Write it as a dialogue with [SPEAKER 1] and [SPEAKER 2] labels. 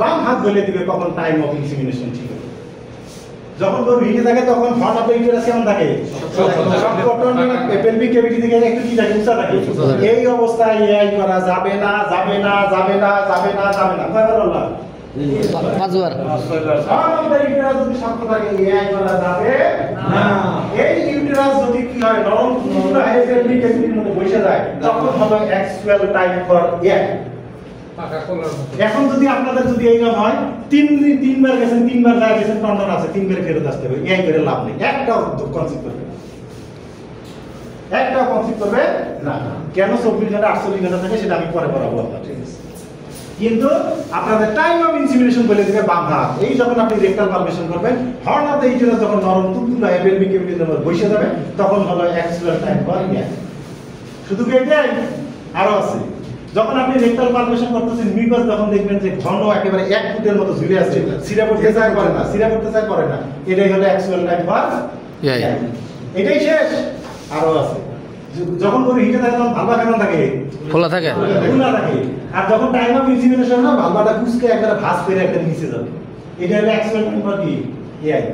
[SPEAKER 1] বাম হাত বলে দিবে কখন টাইম অফ ইনসিমিনেশন ছিল। যখন গরু হিটে থাকে তখন হর্ন অফ দ্য ইউটেরাস কেমন থাকে? পেলভিক ক্যাভিটি থেকে একটু কি থাকে? উঁচা থাকে। এই অবস্থায় এআই করা যাবে না, যাবে না, যাবে না, যাবে না, যাবে না। কয়বার বললাম?
[SPEAKER 2] 5 বার।
[SPEAKER 1] হর্ন অফ দ্য ইউটেরাস যদি শক্ত থাকে এআই করা যাবে না। এই ইউটেরাস যদি কি হয় নরম পুরো পেলভিক ক্যাভিটির মধ্যে বসে যায় তখন হবে অ্যাকচুয়াল টাইম ফর এআই। এখন যদি আপনাদের যদি এইরকম হয় তিনবার গেছেন, তিনবার যায় গেছেন, টন্ডন আছে, তিনবার ফেরত আসতে হবে, এই করে লাভ নেই। একটাও কনসিভ করবে না। কেন 24 ঘন্টা 48 ঘন্টা থাকে সেটা আমি পরে বলবো আপনাদের। কিন্তু আপনাদের টাইম অফ ইনসিমিনেশন বলে দিবে বাম হাত। এই যখন আপনি রেকটাল পারমিশন করবেন হর্ন অফ দ্য ইউটেরাস যখন নরম তুলতুলা পেলভিক ক্যাভিটির মধ্যে বসে যাবে তখন হলো অ্যাকচুয়াল টাইম ফর এআই। শুধু কি এটাই? আরো আছে। যখন আপনি রেকটাল পারমিশন করতেছেন মিউকাস যখন দেখবেন যে ঘন একেবারে 1 ফুটের মতো ঝুলে আছে, সিরা করতে চায় করে না, এটাই হলো অ্যাকচুয়াল টাইম ফর এআই। এটাই শেষ? আরো আছে। যখন গরু হিটে থাকে তখন ভালভা কেমন থাকে? খোলা থাকে। আর যখন টাইম অফ ইনসিমিনেশন না ভালভাটা কুচকে একবারে ভাঁজ করে একটা নিচে যাবে। এটা হলো অ্যাকচুয়াল টাইম ফর কি এআই।